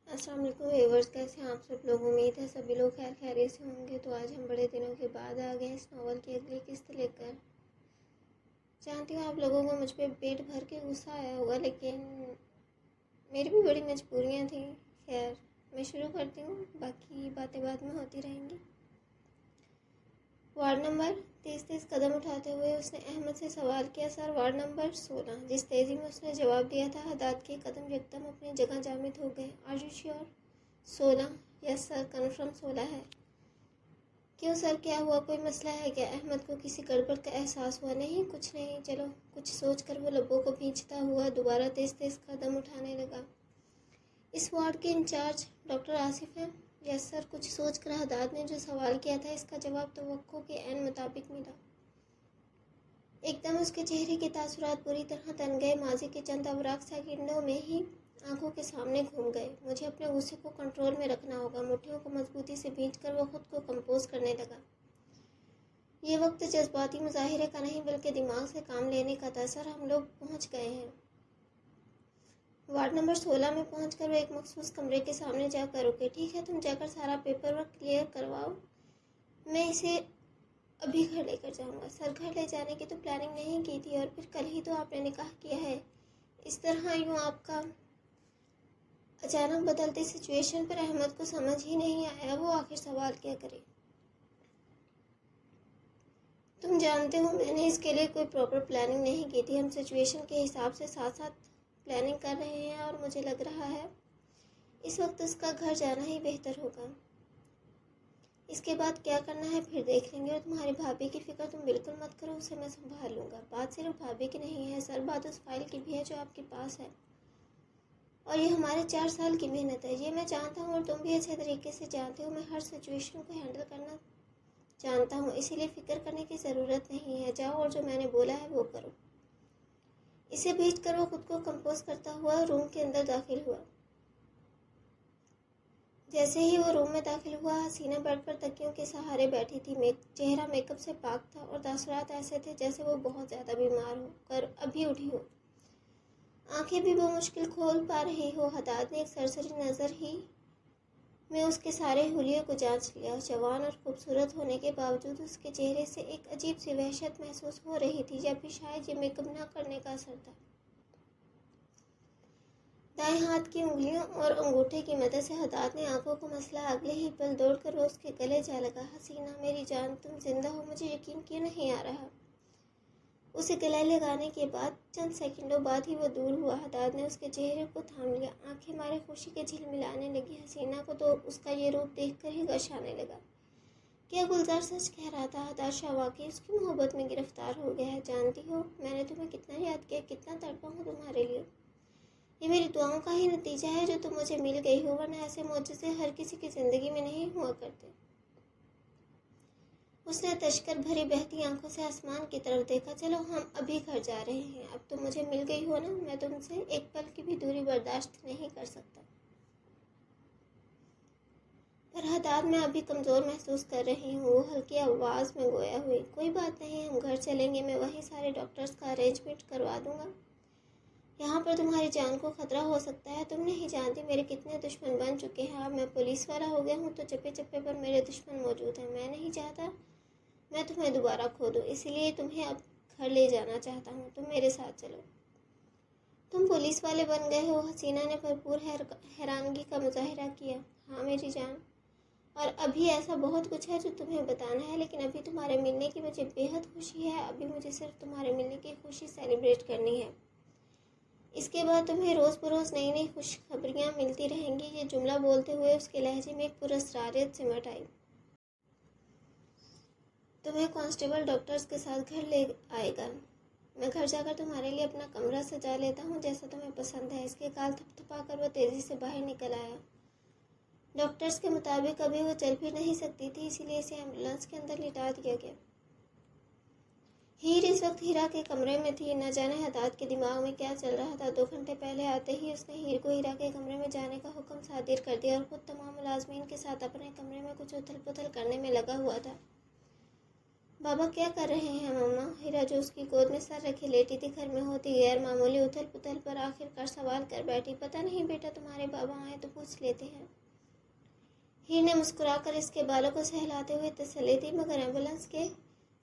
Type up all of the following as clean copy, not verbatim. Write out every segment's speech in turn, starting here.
السلام علیکم ویورز، کیسے ہیں آپ سب لوگ؟ امید ہے سبھی لوگ خیر خیریت سے ہوں گے۔ تو آج ہم بڑے دنوں کے بعد آ گئے اس ناول کی اگلی قسط لے کر۔ جانتی ہوں آپ لوگوں کو مجھ پہ پیٹ بھر کے غصہ آیا ہوگا، لیکن میری بھی بڑی مجبوریاں تھیں۔ خیر میں شروع کرتی ہوں، باقی باتیں بعد میں ہوتی رہیں گی۔ وارڈ نمبر 33 قدم اٹھاتے ہوئے اس نے احمد سے سوال کیا، سر وارڈ نمبر 16۔ جس تیزی میں اس نے جواب دیا تھا، حداد کے قدم یکدم اپنی جگہ جامد ہو گئے۔ Are you sure? 16؟ Yes sir, confirm 16 ہے۔ کیوں سر، کیا ہوا؟ کوئی مسئلہ ہے کیا؟ احمد کو کسی گڑبڑ کا احساس ہوا۔ نہیں کچھ نہیں، چلو کچھ سوچ کر وہ لبوں کو بھینچتا ہوا دوبارہ تیز تیز قدم اٹھانے لگا۔ اس وارڈ کے انچارج ڈاکٹر آصف ہیں؟ یس سر۔ کچھ سوچ کر حداد نے جو سوال کیا تھا اس کا جواب توقع کے عین مطابق ملا۔ ایک دم اس کے چہرے کے تاثرات پوری طرح تن گئے، ماضی کے چند اوراق سیکنڈوں میں ہی آنکھوں کے سامنے گھوم گئے۔ مجھے اپنے غصے کو کنٹرول میں رکھنا ہوگا۔ مٹھیوں کو مضبوطی سے بھینچ کر وہ خود کو کمپوز کرنے لگا۔ یہ وقت جذباتی مظاہرے کا نہیں بلکہ دماغ سے کام لینے کا تھا۔ سر ہم لوگ پہنچ گئے ہیں۔ وارڈ نمبر 16 میں پہنچ کر وہ ایک مخصوص کمرے کے سامنے جا کر رکے۔ ٹھیک ہے، تم جا کر سارا پیپر ورک کلیئر کرواؤ، میں اسے ابھی گھر لے کر جاؤں گا۔ سر گھر لے جانے کی تو پلاننگ نہیں کی تھی، اور پھر کل ہی تو آپ نے نکاح کیا ہے۔ اس طرح یوں آپ کا اچانک بدلتی سچویشن پر احمد کو سمجھ ہی نہیں آیا وہ آخر سوال کیا کرے۔ تم جانتے ہو میں نے اس کے لیے کوئی پراپر پلاننگ نہیں کی تھی۔ ہم سچویشن کے حساب سے ساتھ ساتھ پلاننگ کر رہے ہیں، اور مجھے لگ رہا ہے اس وقت اس کا گھر جانا ہی بہتر ہوگا۔ اس کے بعد کیا کرنا ہے پھر دیکھ لیں گے، اور تمہاری بھابھی کی فکر تم بالکل مت کرو، اسے میں سنبھال لوں گا۔ بات صرف بھابھی کی نہیں ہے سر، بات اس فائل کی بھی ہے جو آپ کے پاس ہے، اور یہ ہمارے 4 سال کی محنت ہے۔ یہ میں جانتا ہوں اور تم بھی اچھے طریقے سے جانتے ہو۔ میں ہر سچویشن کو ہینڈل کرنا جانتا ہوں، اسی لیے فکر کرنے کی ضرورت نہیں ہے۔ جاؤ اور جو میں نے بولا ہے وہ کرو۔ اسے بھیج کر وہ خود کو کمپوز کرتا ہوا روم کے اندر داخل ہوا۔ جیسے ہی وہ روم میں داخل ہوا، حسینہ بیڈ پر تکیوں کے سہارے بیٹھی تھی۔ چہرہ میک اپ سے پاک تھا، اور تاثرات ایسے تھے جیسے وہ بہت زیادہ بیمار ہو کر ابھی اٹھی ہو۔ آنکھیں بھی وہ مشکل کھول پا رہی ہو۔ حداد نے ایک سرسری نظر ہی میں اس کے سارے حلیے کو جانچ لیا۔ جوان اور خوبصورت ہونے کے باوجود اس کے چہرے سے ایک عجیب سی وحشت محسوس ہو رہی تھی، یا پھر شاید یہ میک اپ نہ کرنے کا اثر تھا۔ دائیں ہاتھ کی انگلیوں اور انگوٹھے کی مدد سے حداد نے آنکھوں کو مسئلہ اگلے ہی پل دوڑ کر وہ اس کے گلے جا لگا۔ حسینہ میری جان، تم زندہ ہو، مجھے یقین کیوں نہیں آ رہا؟ اسے گلے لگانے کے بعد چند سیکنڈوں بعد ہی وہ دور ہوا۔ حداد نے اس کے چہرے کو تھام لیا، آنکھیں مارے خوشی کے جھلملانے لگی۔ حسینہ کو تو اس کا یہ روپ دیکھ کر ہی غش آنے لگا۔ کیا گلزار سچ کہہ رہا تھا؟ حداد شاہ واقعی اس کی محبت میں گرفتار ہو گیا ہے۔ جانتی ہو میں نے تمہیں کتنا یاد کیا، کتنا تڑپا ہوں تمہارے لیے۔ یہ میری دعاؤں کا ہی نتیجہ ہے جو تم مجھے مل گئی ہو، ورنہ ایسے معجزے ہر کسی کی زندگی میں نہیں ہوا کرتے۔ اس نے تشکر بھری بہتی آنکھوں سے آسمان کی طرف دیکھا۔ چلو ہم ابھی گھر جا رہے ہیں، اب تم مجھے مل گئی ہو نا، میں تم سے ایک پل کی بھی دوری برداشت نہیں کر سکتا۔ پر حداد میں ابھی کمزور محسوس کر رہی ہوں، وہ ہلکی آواز میں گویا ہوئی۔ کوئی بات نہیں، ہم گھر چلیں گے، میں وہیں سارے ڈاکٹرز کا ارینجمنٹ کروا دوں گا۔ یہاں پر تمہاری جان کو خطرہ ہو سکتا ہے، تم نہیں جانتی میرے کتنے دشمن بن چکے ہیں۔ اب میں پولیس والا ہو گیا ہوں تو چپے چپے پر میرے دشمن موجود ہیں۔ میں نہیں چاہتا میں تمہیں دوبارہ کھو دوں، اسی لیے تمہیں اب گھر لے جانا چاہتا ہوں۔ تم میرے ساتھ چلو۔ تم پولیس والے بن گئے ہو؟ حسینہ نے بھرپور حیرانگی کا مظاہرہ کیا۔ ہاں میری جان، اور ابھی ایسا بہت کچھ ہے جو تمہیں بتانا ہے، لیکن ابھی تمہارے ملنے کی مجھے بے حد خوشی ہے۔ ابھی مجھے صرف تمہارے ملنے کی خوشی سیلیبریٹ کرنی ہے۔ اس کے بعد تمہیں روز بروز نئی نئی خوشخبریاں ملتی رہیں گی۔ یہ جملہ بولتے ہوئے اس کے لہجے میں ایک پراسراریت سمٹ آئی۔ تمہیں کانسٹیبل ڈاکٹرز کے ساتھ گھر لے آئے گا۔ میں گھر جا کر تمہارے لیے اپنا کمرہ سجا لیتا ہوں جیسا تمہیں پسند ہے۔ اس کے گال تھپ تھپا کر وہ تیزی سے باہر نکل آیا۔ ڈاکٹرز کے مطابق ابھی وہ چل پھر نہیں سکتی تھی، اسی لیے اسے ایمبولینس کے اندر لٹا دیا گیا۔ ہیر اس وقت ہیرا کے کمرے میں تھی۔ نہ جانے حداد کے دماغ میں کیا چل رہا تھا۔ 2 گھنٹے پہلے آتے ہی اس نے ہیر کو ہیرا کے کمرے میں جانے کا حکم صادر کر دیا، اور خود تمام ملازمین کے ساتھ اپنے کمرے میں کچھ اتھل پتھل کرنے میں لگا ہوا تھا۔ بابا کیا کر رہے ہیں مما؟ ہیرا جو اس کی گود میں سر رکھے لیٹی تھی گھر میں ہوتی غیر معمولی اتھل پتھل پر آخر کار سوال کر بیٹھی۔ پتہ نہیں بیٹا، تمہارے بابا آئے تو پوچھ لیتے ہیں۔ ہیر نے مسکرا کر اس کے بالوں کو سہلاتے ہوئے تسلی دی، مگر ایمبولینس کے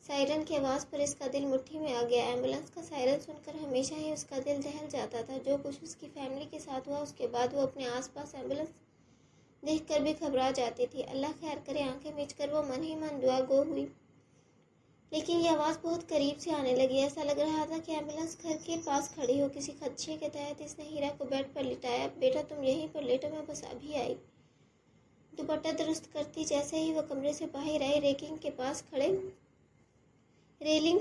سائرن کی آواز پر اس کا دل مٹھی میں آ گیا۔ ایمبولینس کا سائرن سن کر ہمیشہ ہی اس کا دل دہل جاتا تھا۔ جو کچھ اس کی فیملی کے ساتھ ہوا، اس کے بعد وہ اپنے آس پاس ایمبولینس دیکھ کر بھی گھبرا جاتی تھی۔ اللہ خیر کرے، آنکھیں مچ کر وہ من ہی من دعا گو ہوئی۔ لیکن یہ آواز بہت قریب سے آنے لگی۔ ایسا لگ رہا تھا کہ ایمبولینس گھر کے پاس کھڑی ہو۔ کسی خدشے کے تحت اس نے ہیرا کو بیڈ پر لٹایا۔ بیٹا تم یہیں پر لیٹو، میں بس ابھی آئی۔ دوپٹہ درست کرتی جیسے ہی وہ کمرے سے باہر آئی، ریلنگ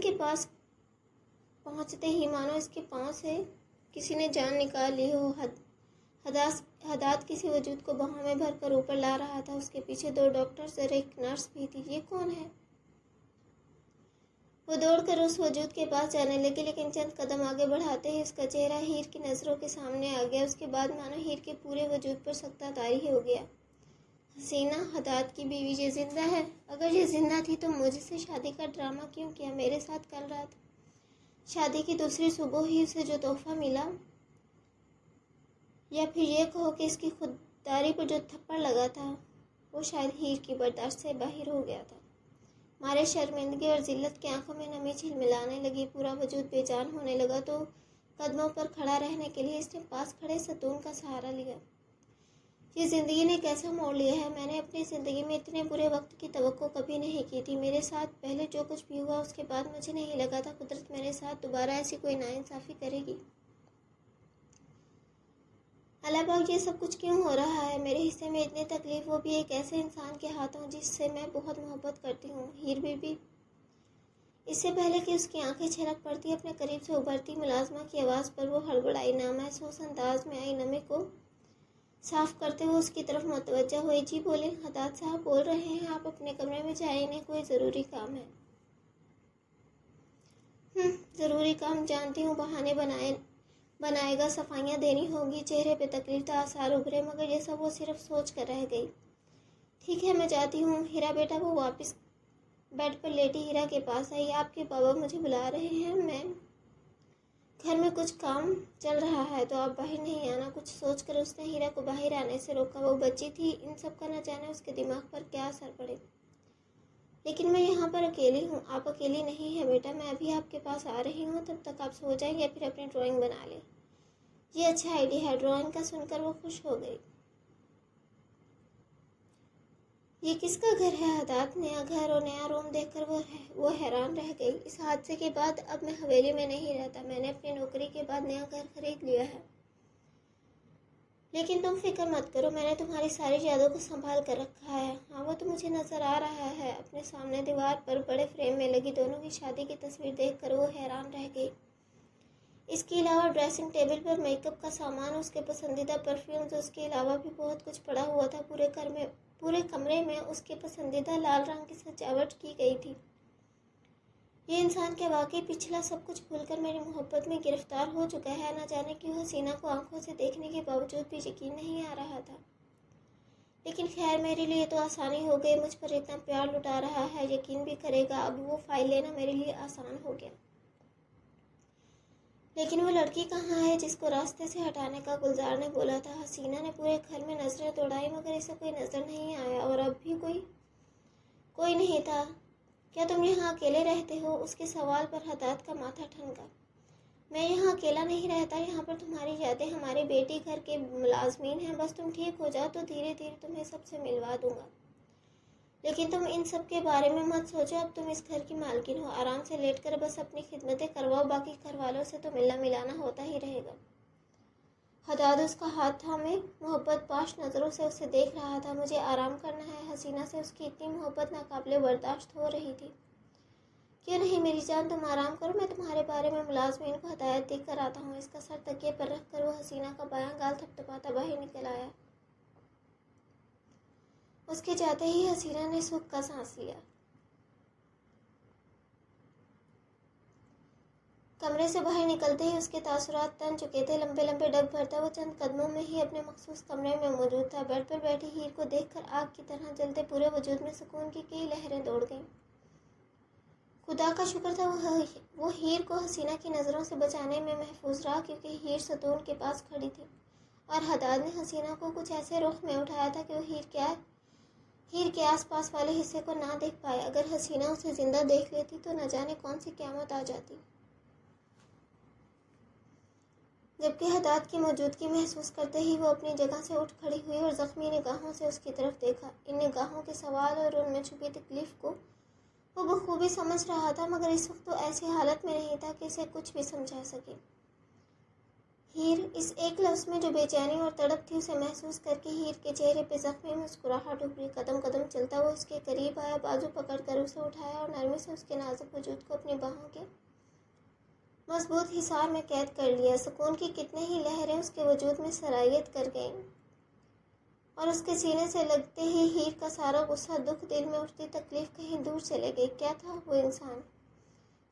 کے پاس پہنچتے ہی مانو اس کے پاؤں سے کسی نے جان نکال لی ہو۔ حداد کسی وجود کو باہوں میں بھر کر اوپر لا رہا تھا۔ اس کے پیچھے 2 ڈاکٹرز اور ایک نرس بھی تھی۔ یہ کون ہے؟ وہ دوڑ کر اس وجود کے پاس جانے لگی، لیکن چند قدم آگے بڑھاتے ہی اس کا چہرہ ہیر کی نظروں کے سامنے آ گیا۔ اس کے بعد مانو ہیر کے پورے وجود پر سکتہ طاری ہو گیا۔ حسینہ، حداد کی بیوی، یہ زندہ ہے؟ اگر یہ زندہ تھی تو مجھ سے شادی کا ڈرامہ کیوں کیا میرے ساتھ کل رات؟ شادی کی دوسری صبح ہی اسے جو تحفہ ملا، یا پھر یہ کہو کہ اس کی خودداری پر جو تھپڑ لگا تھا، وہ شاید ہیر کی برداشت سے باہر ہو گیا تھا۔ مارے شرمندگی اور ذلت کی آنکھوں میں نمی جھلملانے لگی، پورا وجود بے جان ہونے لگا۔ تو قدموں پر کھڑا رہنے کے لیے اس نے پاس کھڑے ستون کا سہارا لیا۔ یہ زندگی نے کیسا موڑ لیا ہے؟ میں نے اپنی زندگی میں اتنے برے وقت کی توقع کبھی نہیں کی تھی۔ میرے ساتھ پہلے جو کچھ بھی ہوا، اس کے بعد مجھے نہیں لگا تھا قدرت میرے ساتھ دوبارہ ایسی کوئی ناانصافی کرے گی۔ اللہ پاک، یہ سب کچھ کیوں ہو رہا ہے؟ میرے حصے میں اتنی تکلیف، وہ بھی ایک ایسے انسان کے ہاتھوں جس سے میں بہت محبت کرتی ہوں۔ ہیر بی بی، اس سے پہلے کہ اس کی آنکھیں چھلک پڑتی، اپنے قریب سے ابھرتی ملازمہ کی آواز پر وہ ہڑبڑائی، نامحسوس انداز میں آئی نمی کو صاف کرتے ہوئے اس کی طرف متوجہ ہوئی۔ جی بولیں، حداد صاحب بول رہے ہیں، آپ اپنے کمرے میں جائیں، انہیں کوئی ضروری کام ہے۔ ضروری کام؟ جانتی ہوں بہانے بنائے گا، صفائیاں دینی ہوں گی۔ چہرے پہ تکلیف کا آثار ابھرے، مگر یہ سب وہ صرف سوچ کر رہ گئی۔ ٹھیک ہے، میں جاتی ہوں۔ ہیرا بیٹا، وہ واپس بیڈ پر لیٹی ہیرا کے پاس آئی۔ آپ کے بابا مجھے بلا رہے ہیں، میں گھر میں کچھ کام چل رہا ہے تو آپ باہر نہیں آنا۔ کچھ سوچ کر اس نے ہیرا کو باہر آنے سے روکا۔ وہ بچی تھی، ان سب کا نہ جانے اس کے دماغ پر کیا اثر پڑے۔ لیکن میں یہاں پر اکیلی ہوں۔ آپ اکیلی نہیں ہیں بیٹا، میں ابھی آپ کے پاس آ رہی ہوں، تب تک آپ سو جائیں یا پھر اپنی ڈرائنگ بنا لیں۔ یہ اچھا آئیڈیا ہے۔ ڈرائنگ کا سن کر وہ خوش ہو گئی۔ یہ کس کا گھر ہے حداد؟ نیا گھر اور نیا روم دیکھ کر وہ حیران رہ گئی۔ اس حادثے کے بعد اب میں حویلی میں نہیں رہتا، میں نے اپنی نوکری کے بعد نیا گھر خرید لیا ہے۔ لیکن تم فکر مت کرو، میں نے تمہاری ساری یادوں کو سنبھال کر رکھا ہے۔ ہاں، وہ تو مجھے نظر آ رہا ہے۔ اپنے سامنے دیوار پر بڑے فریم میں لگی دونوں کی شادی کی تصویر دیکھ کر وہ حیران رہ گئی۔ اس کے علاوہ ڈریسنگ ٹیبل پر میک اپ کا سامان، اس کے پسندیدہ پرفیومز، اس کے علاوہ بھی بہت کچھ پڑا ہوا تھا۔ پورے کمرے میں اس کے پسندیدہ لال رنگ کی سجاوٹ کی گئی تھی۔ یہ انسان کیا واقعی پچھلا سب کچھ بھول کر میری محبت میں گرفتار ہو چکا ہے؟ نہ جانے کیوں حسینہ کو آنکھوں سے دیکھنے کے باوجود بھی یقین نہیں آ رہا تھا۔ لیکن خیر، میرے لیے تو آسانی ہو گئی، مجھ پر اتنا پیار لٹا رہا ہے، یقین بھی کرے گا۔ اب وہ فائل لینا میرے لیے آسان ہو گیا۔ لیکن وہ لڑکی کہاں ہے جس کو راستے سے ہٹانے کا گلزار نے بولا تھا؟ حسینہ نے پورے گھر میں نظریں دوڑائی، مگر اسے کوئی نظر نہیں آیا، اور اب بھی کوئی نہیں تھا۔ کیا تم یہاں اکیلے رہتے ہو؟ اس کے سوال پر حداد کا ماتھا ٹھنکا۔ میں یہاں اکیلا نہیں رہتا، یہاں پر تمہاری یادیں، ہماری بیٹی، گھر کے ملازمین ہیں۔ بس تم ٹھیک ہو جاؤ تو دھیرے دھیرے تمہیں سب سے ملوا دوں گا۔ لیکن تم ان سب کے بارے میں مت سوچو، اب تم اس گھر کی مالکن ہو، آرام سے لیٹ کر بس اپنی خدمتیں کرواؤ، باقی گھر والوں سے تو ملنا ملانا ہوتا ہی رہے گا۔ حداد اس کا ہاتھ تھامے محبت پاش نظروں سے اسے دیکھ رہا تھا۔ مجھے آرام کرنا ہے۔ حسینہ سے اس کی اتنی محبت ناقابل برداشت ہو رہی تھی۔ کیوں نہیں میری جان، تم آرام کرو، میں تمہارے بارے میں ملازمین کو ہدایت دے کر آتا ہوں۔ اس کا سر تکیے پر رکھ کر وہ حسینہ کا بایاں گال تھپتھپاتا باہر نکل آیا۔ اس کے جاتے ہی حسینہ نے سکھ کا سانس لیا۔ کمرے سے باہر نکلتے ہی اس کے تاثرات تن چکے تھے، لمبے لمبے ڈگ بھرتا وہ چند قدموں میں ہی اپنے مخصوص کمرے میں موجود تھا۔ بیڈ پر بیٹھی ہیر کو دیکھ کر آگ کی طرح جلتے پورے وجود میں سکون کی کئی لہریں دوڑ گئیں۔ خدا کا شکر تھا وہ ہیر کو حسینہ کی نظروں سے بچانے میں محفوظ رہا، کیونکہ ہیر ستون کے پاس کھڑی تھی اور حداد نے حسینہ کو کچھ ایسے رخ میں اٹھایا تھا کہ وہ ہیر کے آس پاس والے حصے کو نہ دیکھ پائے۔ اگر حسینہ اسے زندہ دیکھ لیتی تو نہ جانے کون سی قیامت آ جاتی۔ جبکہ حداد کی موجودگی محسوس کرتے ہی وہ اپنی جگہ سے اٹھ کھڑی ہوئی اور زخمی نگاہوں سے اس کی طرف دیکھا۔ ان نگاہوں کے سوال اور ان میں چھپی تکلیف کو وہ بخوبی سمجھ رہا تھا، مگر اس وقت وہ ایسی حالت میں نہیں تھا کہ اسے کچھ بھی سمجھا سکے۔ ہیر، اس ایک لفظ میں جو بے چینی اور تڑپ تھی اسے محسوس کر کے ہیر کے چہرے پہ زخمی مسکراہٹ ابھری۔ قدم قدم چلتا وہ اس کے قریب آیا، بازو پکڑ کر اسے اٹھایا اور نرمی سے اس کے نازک وجود کو اپنی باہوں کے مضبوط حصار میں قید کر لیا۔ سکون کی کتنے ہی لہریں اس کے وجود میں سرایت کر گئیں اور اس کے سینے سے لگتے ہی ہیر کا سارا غصہ، دکھ، دل میں اٹھتی تکلیف کہیں دور چلے گئی۔ کیا تھا وہ انسان؟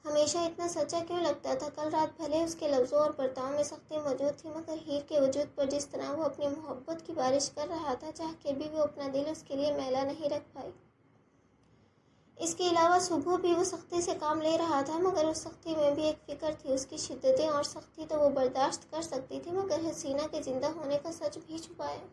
ہمیشہ اتنا سچا کیوں لگتا تھا؟ کل رات بھلے اس کے لفظوں اور برتاؤ میں سختی موجود تھی، مگر ہیر کے وجود پر جس طرح وہ اپنی محبت کی بارش کر رہا تھا، چاہ کے بھی وہ اپنا دل اس کے لیے میلا نہیں رکھ پائی۔ اس کے علاوہ صبح بھی وہ سختی سے کام لے رہا تھا، مگر اس سختی میں بھی ایک فکر تھی۔ اس کی شدتیں اور سختی تو وہ برداشت کر سکتی تھی، مگر حسینہ کے زندہ ہونے کا سچ بھی چھپایا۔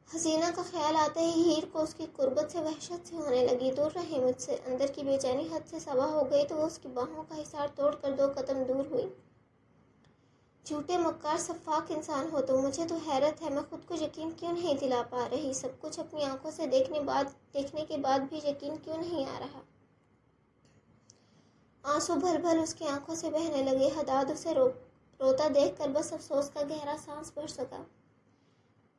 حسینہ کا خیال آتے ہی ہیر کو اس کی قربت سے وحشت سی ہونے لگی۔ دور رہے مجھ سے۔ اندر کی بے چینی حد سے سوا ہو گئی تو وہ اس کی باہوں کا حصار توڑ کر 2 قدم دور ہوئی۔ جھوٹے، مکار، سفاک انسان ہو تم۔ مجھے تو حیرت ہے، میں خود کو یقین کیوں نہیں دلا پا رہی؟ سب کچھ اپنی آنکھوں سے دیکھنے کے بعد بھی یقین کیوں نہیں آ رہا؟ آنسو بھل بھل اس کی آنکھوں سے بہنے لگے۔ حداد اسے روتا دیکھ کر بس افسوس کا گہرا سانس بھر سکا،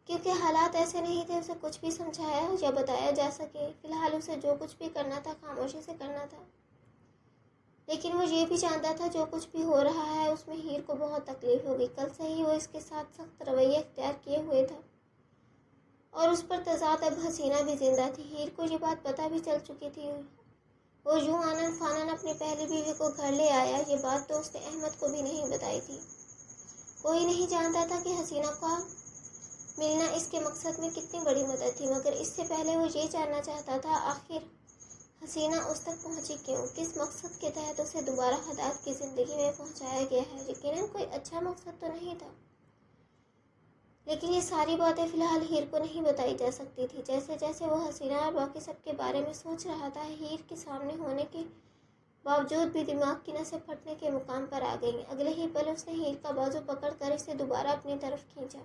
کیونکہ حالات ایسے نہیں تھے اسے کچھ بھی سمجھایا یا بتایا جا سکے۔ فی الحال اسے جو کچھ بھی کرنا تھا خاموشی سے کرنا تھا، لیکن وہ یہ بھی جانتا تھا جو کچھ بھی ہو رہا ہے اس میں ہیر کو بہت تکلیف ہوگی۔ کل سے ہی وہ اس کے ساتھ سخت رویہ اختیار کیے ہوئے تھا اور اس پر تضاد اب حسینہ بھی زندہ تھی۔ ہیر کو یہ بات پتہ بھی چل چکی تھی۔ وہ یوں آنن فانن اپنی پہلی بیوی کو گھر لے آیا، یہ بات تو اس نے احمد کو بھی نہیں بتائی تھی۔ کوئی نہیں جانتا تھا کہ حسینہ کا ملنا اس کے مقصد میں کتنی بڑی مدد تھی، مگر اس سے پہلے وہ یہ جاننا چاہتا تھا آخر حسینہ اس تک پہنچی کیوں، کس مقصد کے تحت اسے دوبارہ حداد کی زندگی میں پہنچایا گیا ہے۔ یقیناً کوئی اچھا مقصد تو نہیں تھا، لیکن یہ ساری باتیں فی الحال ہیر کو نہیں بتائی جا سکتی تھی۔ جیسے جیسے وہ حسینہ اور باقی سب کے بارے میں سوچ رہا تھا، ہیر کے سامنے ہونے کے باوجود بھی دماغ کی نسیں پھٹنے کے مقام پر آ گئیں۔ اگلے ہی پل اس نے ہیر کا بازو پکڑ کر اسے دوبارہ اپنی طرف کھینچا۔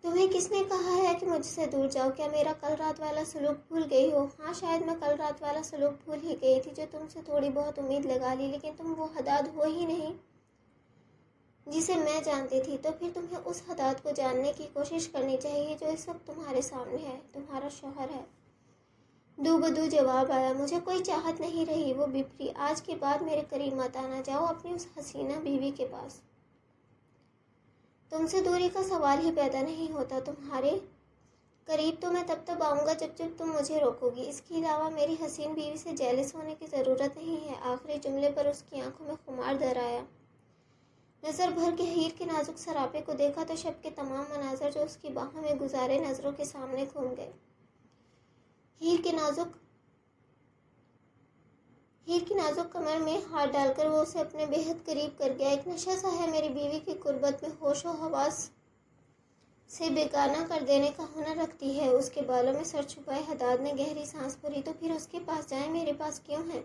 تمہیں کس نے کہا ہے کہ مجھ سے دور جاؤ؟ کیا میرا کل رات والا سلوک بھول گئی ہو؟ ہاں، شاید میں کل رات والا سلوک بھول ہی گئی تھی جو تم سے تھوڑی بہت امید لگا لی، لیکن تم وہ حداد ہو ہی نہیں جسے میں جانتی تھی۔ تو پھر تمہیں اس حداد کو جاننے کی کوشش کرنی چاہیے جو اس وقت تمہارے سامنے ہے، تمہارا شوہر ہے۔ دو بدو جواب آیا۔ مجھے کوئی چاہت نہیں رہی، وہ بپری۔ آج کے بعد میرے قریب مت آنا، جاؤ اپنی اس حسینہ بیوی کے پاس۔ تم سے دوری کا سوال ہی پیدا نہیں ہوتا، تمہارے قریب تو میں تب تک آؤں گا جب تم مجھے روکو گی۔ اس کے علاوہ میری حسین بیوی سے جیلس ہونے کی ضرورت نہیں ہے۔ آخری جملے پر اس کی آنکھوں میں خمار در آیا۔ نظر بھر کے ہیر کے نازک سراپے کو دیکھا تو شب کے تمام مناظر جو اس کی باہوں میں گزارے نظروں کے سامنے گھوم گئے۔ ہیر کی نازک کمر میں ہاتھ ڈال کر وہ اسے اپنے بے حد قریب کر گیا۔ ایک نشہ سا ہے میری بیوی کی قربت میں، ہوش و حواس سے بیگانہ کر دینے کا ہنر رکھتی ہے۔ اس کے بالوں میں سر چھپائے حداد نے گہری سانس بھری۔ تو پھر اس کے پاس جائیں، میرے پاس کیوں ہیں؟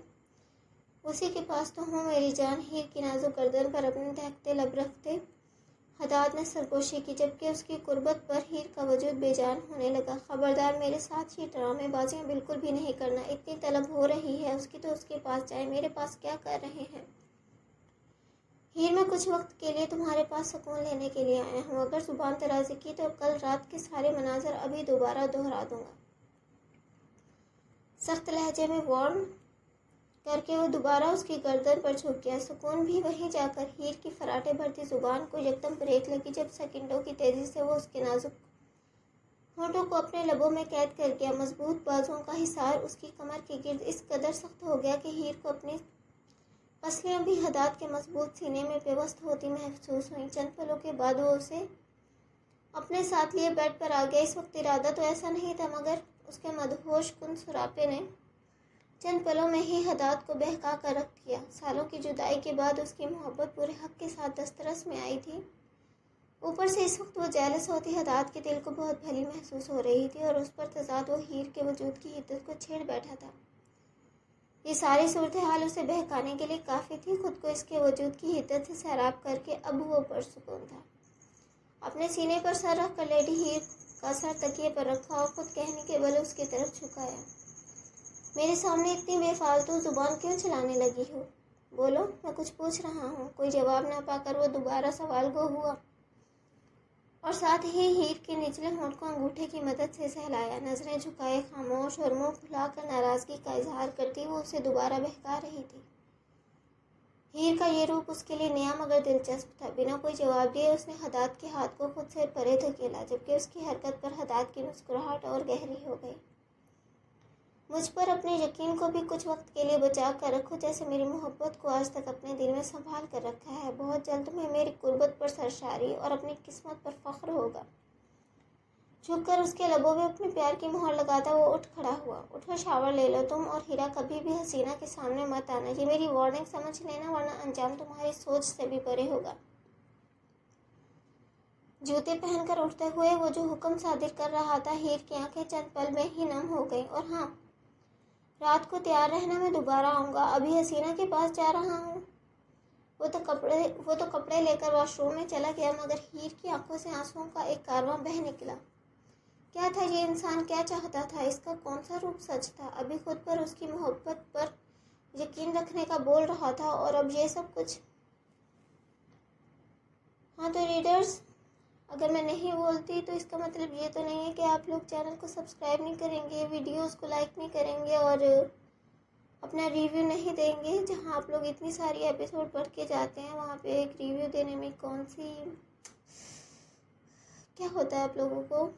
اسی کے پاس تو ہوں میری جان۔ ہیر کی نازک گردن پر اپنے دہکتے لب رکھتے حداد نے سرگوشی کی، جبکہ اس کی قربت پر ہیر کا وجود بے جان ہونے لگا۔ خبردار، میرے ساتھ یہ ڈرامے بازیاں بالکل بھی نہیں کرنا۔ اتنی طلب ہو رہی ہے اس کی تو اس کے پاس جائیں، میرے پاس کیا کر رہے ہیں؟ ہیر، میں کچھ وقت کے لیے تمہارے پاس سکون لینے کے لیے آیا ہوں۔ اگر زبان درازی کی تو کل رات کے سارے مناظر ابھی دوبارہ دہرا دوں گا۔ سخت لہجے میں وارن کر کے وہ دوبارہ اس کی گردن پر جھک گیا۔ سکون بھی وہیں جا کر ہیر کی فراٹے بھرتی زبان کو یکدم بریک لگی، جب سیکنڈوں کی تیزی سے وہ اس کے نازک ہونٹوں کو اپنے لبوں میں قید کر گیا۔ مضبوط بازوؤں کا حصار اس کی کمر کے گرد اس قدر سخت ہو گیا کہ ہیر کو اپنی پسلیاں بھی حداد کے مضبوط سینے میں پیوست ہوتی محسوس ہوئیں۔ چند پلوں کے بعد وہ اسے اپنے ساتھ لیے بیڈ پر آ گیا۔ اس وقت ارادہ تو ایسا نہیں تھا، مگر اس کے مدہوش کن سراپے نے چند پلوں میں ہی حداد کو بہکا کر رکھ دیا۔ سالوں کی جدائی کے بعد اس کی محبت پورے حق کے ساتھ دسترس میں آئی تھی۔ اوپر سے اس وقت وہ جیلس ہوتی حداد کے دل کو بہت بھلی محسوس ہو رہی تھی، اور اس پر تضاد وہ ہیر کے وجود کی حدت کو چھیڑ بیٹھا تھا۔ یہ ساری صورتحال اسے بہکانے کے لیے کافی تھی۔ خود کو اس کے وجود کی حدت سے سیراب کر کے اب وہ پرسکون تھا۔ اپنے سینے پر سر رکھ کر لیڈی ہیر کا سر تکیے پر رکھا اور خود کہنے کے بل اس کی طرف جھکایا۔ میرے سامنے اتنی بے فالتو زبان کیوں چلانے لگی ہو؟ بولو، میں کچھ پوچھ رہا ہوں۔ کوئی جواب نہ پا کر وہ دوبارہ سوال گو ہوا اور ساتھ ہی ہیر کے نچلے ہونٹ کو انگوٹھے کی مدد سے سہلایا۔ نظریں جھکائے خاموش اور منہ پھلا کر ناراضگی کا اظہار کرتی وہ اسے دوبارہ بہکا رہی تھی۔ ہیر کا یہ روپ اس کے لیے نیا مگر دلچسپ تھا۔ بنا کوئی جواب دیے اس نے حداد کے ہاتھ کو خود سے پرے دھکیلا، جبکہ اس کی حرکت پر حداد کی مسکراہٹ اور گہری ہو گئی۔ مجھ پر اپنے یقین کو بھی کچھ وقت کے لیے بچا کر رکھو، جیسے میری محبت کو آج تک اپنے دل میں سنبھال کر رکھا ہے۔ بہت جلد تمہیں میری قربت پر سرشاری اور اپنی قسمت پر فخر ہوگا۔ جھک کر اس کے لبوں میں اپنے پیار کی مہر لگاتا وہ اٹھ کھڑا ہوا۔ اٹھو، شاور لے لو تم، اور ہیرا کبھی بھی حسینہ کے سامنے مت آنا۔ یہ میری وارننگ سمجھ لینا، ورنہ انجام تمہاری سوچ سے بھی پرے ہوگا۔ جوتے پہن کر اٹھتے ہوئے وہ جو حکم صادر کر رہا تھا، ہیر کی آنکھیں چند پل میں ہی نم ہو گئیں۔ اور ہاں، رات کو تیار رہنا، میں دوبارہ آؤں گا۔ ابھی حسینہ کے پاس جا رہا ہوں۔ وہ تو کپڑے لے کر واش روم میں چلا گیا، مگر ہیر کی آنکھوں سے آنسوؤں کا ایک کارواں بہہ نکلا۔ کیا تھا یہ انسان؟ کیا چاہتا تھا؟ اس کا کون سا روپ سچ تھا؟ ابھی خود پر اس کی محبت پر یقین رکھنے کا بول رہا تھا، اور اب یہ سب کچھ۔ ہاں تو ریڈرز، اگر میں نہیں بولتی تو اس کا مطلب یہ تو نہیں ہے کہ آپ لوگ چینل کو سبسکرائب نہیں کریں گے، ویڈیوز کو لائک نہیں کریں گے، اور اپنا ریویو نہیں دیں گے۔ جہاں آپ لوگ اتنی ساری ایپیسوڈ پڑھ کے جاتے ہیں، وہاں پہ ایک ریویو دینے میں کون سی کیا ہوتا ہے؟ آپ لوگوں کو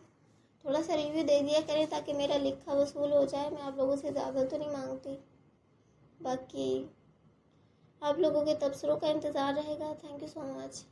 تھوڑا سا ریویو دے دیا کریں تاکہ میرا لکھا وصول ہو جائے۔ میں آپ لوگوں سے زیادہ تو نہیں مانگتی، باقی آپ لوگوں کے تبصروں کا انتظار رہے گا۔ Thank you so much.